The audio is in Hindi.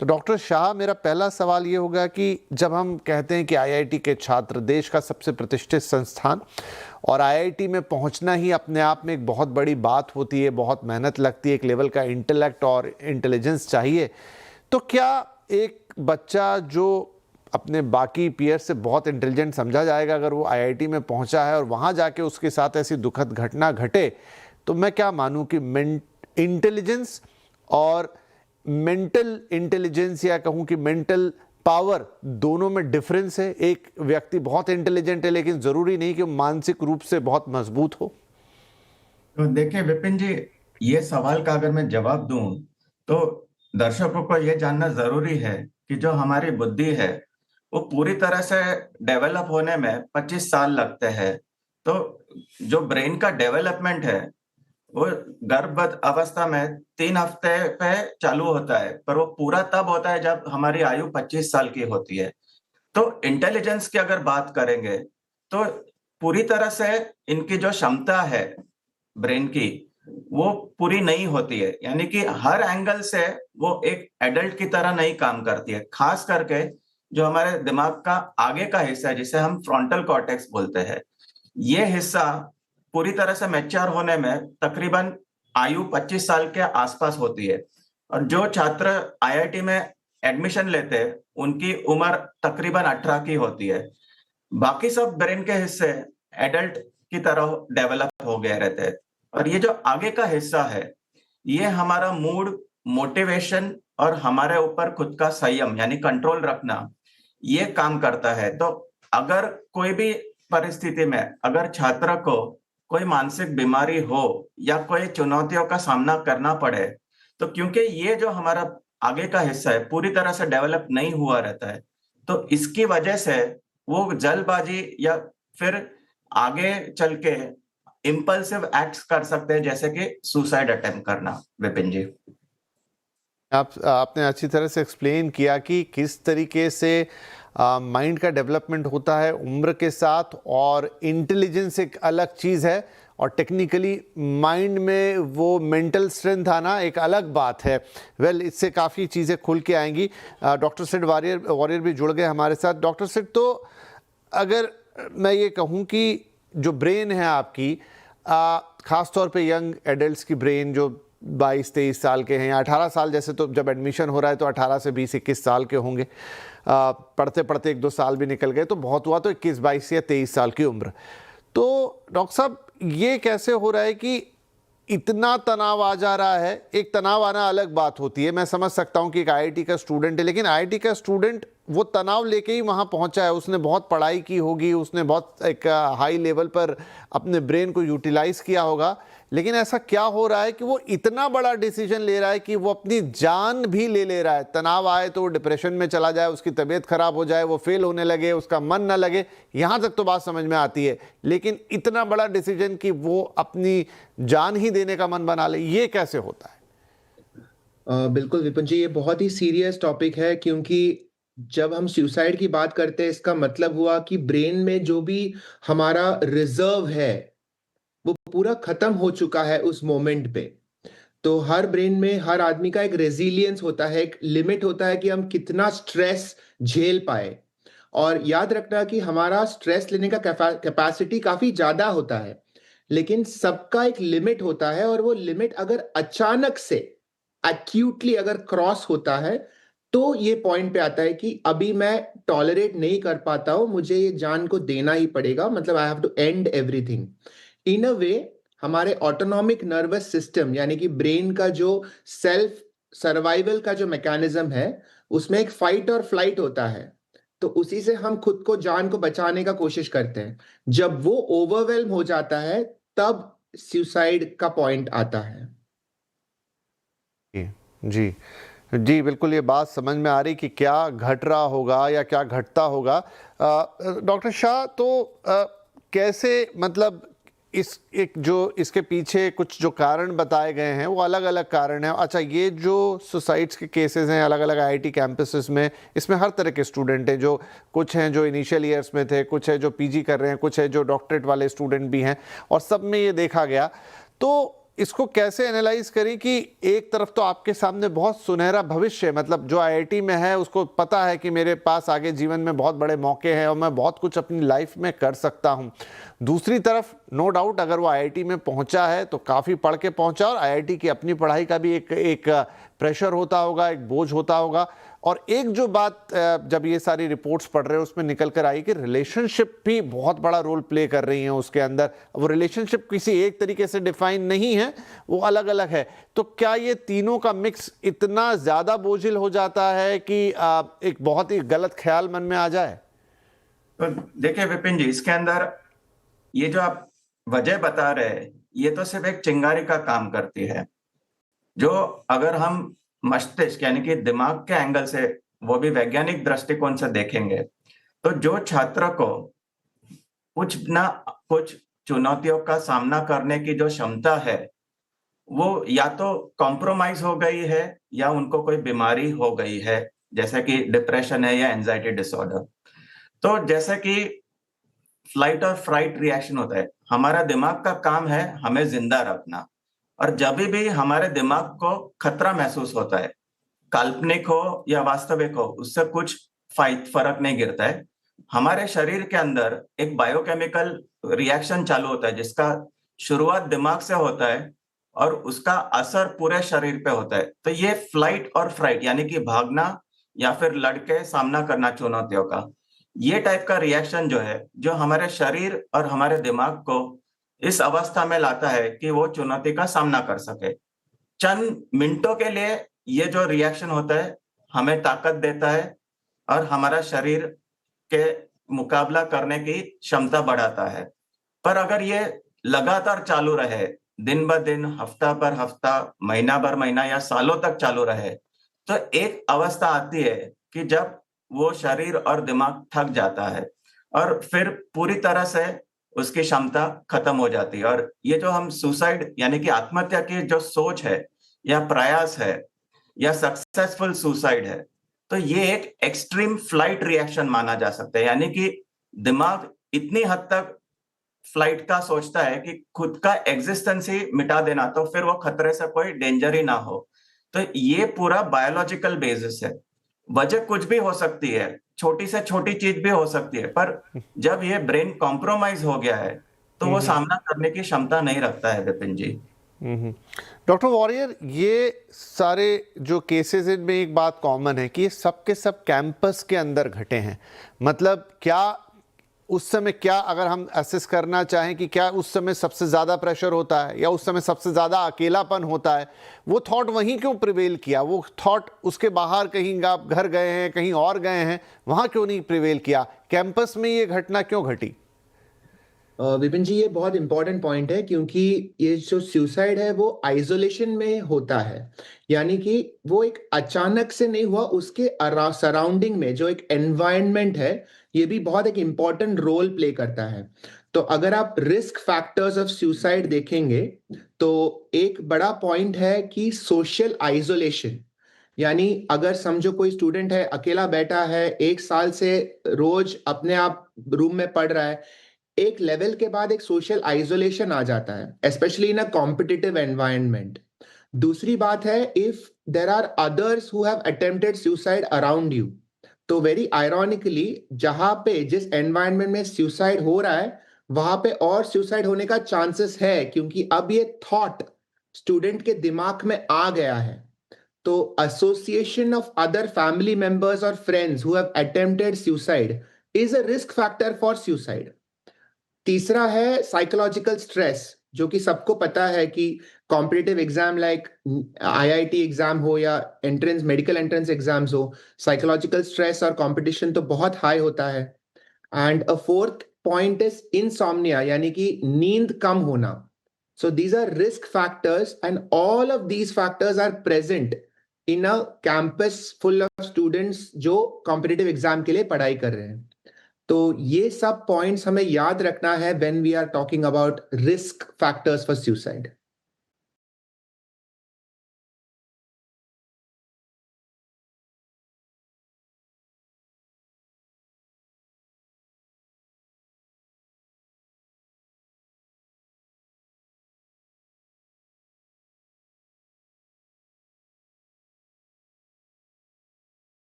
तो डॉक्टर शाह, मेरा पहला सवाल ये होगा कि जब हम कहते हैं कि आईआईटी के छात्र देश का सबसे प्रतिष्ठित संस्थान, और आईआईटी में पहुंचना ही अपने आप में एक बहुत बड़ी बात होती है, बहुत मेहनत लगती है, एक लेवल का इंटेलेक्ट और इंटेलिजेंस चाहिए, तो क्या एक बच्चा जो अपने बाकी पीयर से बहुत इंटेलिजेंट समझा जाएगा, अगर वो आईआईटी में पहुंचा है और वहां जाके उसके साथ ऐसी दुखद घटना घटे, तो मैं क्या मानूं कि इंटेलिजेंस और मेंटल इंटेलिजेंस, या कहूं कि मेंटल पावर, दोनों में डिफरेंस है? एक व्यक्ति बहुत इंटेलिजेंट है लेकिन जरूरी नहीं कि वो मानसिक रूप से बहुत मजबूत हो। तो देखिए विपिन जी, ये सवाल का अगर मैं जवाब दूं तो दर्शकों को ये जानना जरूरी है कि जो हमारी बुद्धि है वो पूरी तरह से डेवलप होने में 25 साल लगते हैं। तो जो ब्रेन का डेवलपमेंट है वो गर्भ अवस्था में 3 हफ्ते पे चालू होता है, पर वो पूरा तब होता है जब हमारी आयु 25 साल की होती है। तो इंटेलिजेंस की अगर बात करेंगे तो पूरी तरह से इनकी जो क्षमता है ब्रेन की वो पूरी नहीं होती है, यानी कि हर एंगल से वो एक एडल्ट की तरह नहीं काम करती है। खास करके जो हमारे दिमाग का आगे का हिस्सा है जिसे हम फ्रंटल कॉर्टेक्स बोलते हैं, ये हिस्सा पूरी तरह से मैच्योर होने में तकरीबन आयु 25 साल के आसपास होती है। और जो छात्र आईआईटी में एडमिशन लेते हैं उनकी उम्र तकरीबन 18 की होती है। बाकी सब ब्रेन के हिस्से एडल्ट की तरह डेवलप हो गए रहते हैं। और ये जो आगे का हिस्सा है ये हमारा मूड, मोटिवेशन और हमारे ऊपर खुद का संयम यानी कंट्रोल रखना, ये काम करता है। तो अगर कोई भी परिस्थिति में अगर छात्र को कोई मानसिक बीमारी हो या कोई चुनौतियों का सामना करना पड़े, तो क्योंकि ये जो हमारा आगे का हिस्सा है पूरी तरह से डेवलप नहीं हुआ रहता है, तो इसकी वजह से वो जल्दबाजी या फिर आगे चल के इम्पल्सिव एक्ट्स कर सकते हैं, जैसे कि सुसाइड अटेम्प्ट करना। विपिन जी, आपने अच्छी तरह से एक्सप्लेन किया कि किस तरीके से माइंड का डेवलपमेंट होता है उम्र के साथ, और इंटेलिजेंस एक अलग चीज़ है, और टेक्निकली माइंड में वो मेंटल स्ट्रेंथ आना एक अलग बात है। इससे काफ़ी चीज़ें खुल के आएंगी। डॉक्टर सिड वॉरियर भी जुड़ गए हमारे साथ। डॉक्टर सिड, तो अगर मैं ये कहूँ कि जो ब्रेन है आपकी, ख़ास तौर पे यंग एडल्ट्स की ब्रेन जो 22-23 साल के हैं या 18 साल, जैसे तो जब एडमिशन हो रहा है तो 18 से 20-21 साल के होंगे, पढ़ते पढ़ते 1-2 साल भी निकल गए तो बहुत हुआ तो 21-22 या 23 साल की उम्र। तो डॉक्टर साहब, ये कैसे हो रहा है कि इतना तनाव आ जा रहा है? एक तनाव आना अलग बात होती है, मैं समझ सकता हूं कि एक आईआईटी का स्टूडेंट है, लेकिन आईआईटी का स्टूडेंट वो तनाव लेके ही वहां पहुंचा है, उसने बहुत पढ़ाई की होगी, उसने बहुत एक हाई लेवल पर अपने ब्रेन को यूटिलाइज किया होगा, लेकिन ऐसा क्या हो रहा है कि वो इतना बड़ा डिसीजन ले रहा है कि वो अपनी जान भी ले रहा है? तनाव आए तो वो डिप्रेशन में चला जाए, उसकी तबीयत खराब हो जाए, वो फेल होने लगे, उसका मन ना लगे, यहां तक तो बात समझ में आती है, लेकिन इतना बड़ा डिसीजन कि वो अपनी जान ही देने का मन बना ले, ये कैसे होता है? बिल्कुल विपिन जी, ये बहुत ही सीरियस टॉपिक है, क्योंकि जब हम सुसाइड की बात करते हैं इसका मतलब हुआ कि ब्रेन में जो भी हमारा रिजर्व है वो पूरा खत्म हो चुका है उस मोमेंट पे। तो हर ब्रेन में हर आदमी का एक रेजिलियंस होता है, एक लिमिट होता है कि हम कितना स्ट्रेस झेल पाए। और याद रखना कि हमारा स्ट्रेस लेने का कैपेसिटी काफी ज्यादा होता है, लेकिन सबका एक लिमिट होता है, और वो लिमिट अगर अचानक से एक्यूटली अगर क्रॉस होता है तो ये पॉइंट पे आता है कि अभी मैं टॉलरेट नहीं कर पाता हूं, मुझे ये जान को देना ही पड़ेगा, मतलब I have to end everything. In a way हमारे ऑटोनॉमिक नर्वस सिस्टम यानी कि ब्रेन का जो सेल्फ सर्वाइवल का जो मैकेनिज्म है उसमें एक फाइट और फ्लाइट होता है, तो उसी से हम खुद को, जान को बचाने का कोशिश करते हैं। जब वो ओवरवेल्म हो जाता है तब सुसाइड का पॉइंट आता है। जी जी, बिल्कुल ये बात समझ में आ रही कि क्या घट रहा होगा या क्या घटता होगा। डॉक्टर शाह, तो कैसे, मतलब इस एक जो इसके पीछे कुछ जो कारण बताए गए हैं वो अलग अलग कारण हैं। अच्छा, ये जो सुसाइड्स के केसेस हैं अलग अलग आईआईटी कैंपसेस में, इसमें हर तरह के स्टूडेंट हैं, जो कुछ हैं जो इनिशियल ईयर्स में थे, कुछ है जो पीजी कर रहे हैं, कुछ है जो डॉक्टरेट वाले स्टूडेंट भी हैं, और सब में ये देखा गया। तो इसको कैसे एनालाइज करें कि एक तरफ तो आपके सामने बहुत सुनहरा भविष्य है, मतलब जो आईआईटी में है उसको पता है कि मेरे पास आगे जीवन में बहुत बड़े मौके हैं और मैं बहुत कुछ अपनी लाइफ में कर सकता हूं। दूसरी तरफ नो डाउट अगर वो आईआईटी में पहुंचा है तो काफ़ी पढ़ के पहुंचा, और आईआईटी की अपनी पढ़ाई का भी एक प्रेशर होता होगा, एक बोझ होता होगा। और एक जो बात जब ये सारी रिपोर्ट्स पढ़ रहे हो उसमें निकल कर आई कि रिलेशनशिप भी बहुत बड़ा रोल प्ले कर रही हैं उसके अंदर। वो रिलेशनशिप किसी एक तरीके से डिफाइन नहीं है, वो अलग अलग है। तो क्या ये तीनों का मिक्स इतना ज़्यादा बोझिल हो जाता है कि एक बहुत ही गलत ख्याल मन में आ जाए? तो देखिए विपिन जी, इसके अंदर ये जो आप वजह बता रहे हैं, ये तो सिर्फ एक चिंगारी का काम करती है। जो अगर हम मस्तिष्क यानी कि दिमाग के एंगल से, वो भी वैज्ञानिक दृष्टिकोण से देखेंगे, तो जो छात्र को कुछ ना कुछ चुनौतियों का सामना करने की जो क्षमता है, वो या तो कॉम्प्रोमाइज हो गई है या उनको कोई बीमारी हो गई है, जैसे कि डिप्रेशन है या एंजाइटी डिसऑर्डर। तो जैसे कि फ्लाइट और फ्राइट रिएक्शन होता है, हमारा दिमाग का काम है हमें जिंदा रखना। और जब भी हमारे दिमाग को खतरा महसूस होता है, काल्पनिक हो या वास्तविक हो, उससे कुछ फर्क नहीं गिरता है। हमारे शरीर के अंदर एक बायोकेमिकल रिएक्शन चालू होता है, जिसका शुरुआत दिमाग से होता है और उसका असर पूरे शरीर पे होता है। तो ये फ्लाइट और फ्राइट यानी कि भागना या फिर लड़के सामना करना चुनौतियों का, ये टाइप का रिएक्शन जो है, जो हमारे शरीर और हमारे दिमाग को इस अवस्था में लाता है कि वो चुनौती का सामना कर सके। चंद मिनटों के लिए ये जो रिएक्शन होता है हमें ताकत देता है और हमारा शरीर के मुकाबला करने की क्षमता बढ़ाता है। पर अगर ये लगातार चालू रहे, दिन ब दिन, हफ्ता पर हफ्ता, महीना भर महीना या सालों तक चालू रहे, तो एक अवस्था आती है कि जब वो शरीर और दिमाग थक जाता है और फिर पूरी तरह से उसकी क्षमता खत्म हो जाती है। और ये जो हम सुसाइड यानी कि आत्महत्या की जो सोच है या प्रयास है या सक्सेसफुल सुसाइड है, तो ये एक एक्सट्रीम फ्लाइट रिएक्शन माना जा सकता है। यानी कि दिमाग इतनी हद तक फ्लाइट का सोचता है कि खुद का एग्जिस्टेंस ही मिटा देना, तो फिर वो खतरे से कोई डेंजर ही ना हो। तो ये पूरा बायोलॉजिकल बेसिस है। वजह कुछ भी हो सकती है, छोटी से छोटी चीज भी हो सकती है, पर जब ये ब्रेन कॉम्प्रोमाइज हो गया है तो वो सामना करने की क्षमता नहीं रखता है विपिन जी। डॉक्टर वॉरियर, ये सारे जो केसेस इनमें एक बात कॉमन है कि ये सब के सब कैंपस के अंदर घटे हैं। मतलब क्या उस समय, क्या अगर हम असेस करना चाहें कि क्या उस समय सबसे ज़्यादा प्रेशर होता है या उस समय सबसे ज़्यादा अकेलापन होता है, वो थॉट वहीं क्यों प्रिवेल किया? वो थॉट उसके बाहर कहीं आप घर गए हैं, कहीं और गए हैं, वहाँ क्यों नहीं प्रिवेल किया? कैंपस में ये घटना क्यों घटी? विपिन जी, ये बहुत इंपॉर्टेंट पॉइंट है क्योंकि ये जो सुसाइड है वो आइसोलेशन में होता है। यानी कि वो एक अचानक से नहीं हुआ, उसके सराउंडिंग में जो एक एनवायरनमेंट है, ये भी बहुत एक इम्पॉर्टेंट रोल प्ले करता है। तो अगर आप रिस्क फैक्टर्स ऑफ सुसाइड देखेंगे तो एक बड़ा पॉइंट है कि सोशल आइसोलेशन। यानी अगर समझो कोई स्टूडेंट है, अकेला बैठा है, 1 साल से रोज अपने आप रूम में पढ़ रहा है, एक लेवल के बाद एक सोशल आइसोलेशन आ जाता है, specially in a competitive environment. दूसरी बात है, if there are others who have attempted suicide around you, तो वेरी आयरॉनिकली जहां पे जिस एनवायरनमेंट में सुसाइड हो रहा है वहां पे और सुसाइड होने का चांसेस है, क्योंकि अब ये थॉट स्टूडेंट के दिमाग में आ गया है। तो association of other family members और friends who have attempted suicide is a risk factor for suicide. तीसरा है साइकोलॉजिकल स्ट्रेस, जो कि सबको पता है कि competitive exam like IIT exam हो या एंट्रेंस मेडिकल एंट्रेंस एग्जाम्स हो, साइकोलॉजिकल स्ट्रेस और कंपटीशन तो बहुत हाई होता है। And a fourth point is insomnia, यानी कि नींद कम होना। So these are risk factors and all of these factors are present in a campus full of students जो कॉम्पिटिटिव एग्जाम के लिए पढ़ाई कर रहे हैं। तो ये सब पॉइंट्स हमें याद रखना है when we are talking about risk factors for suicide.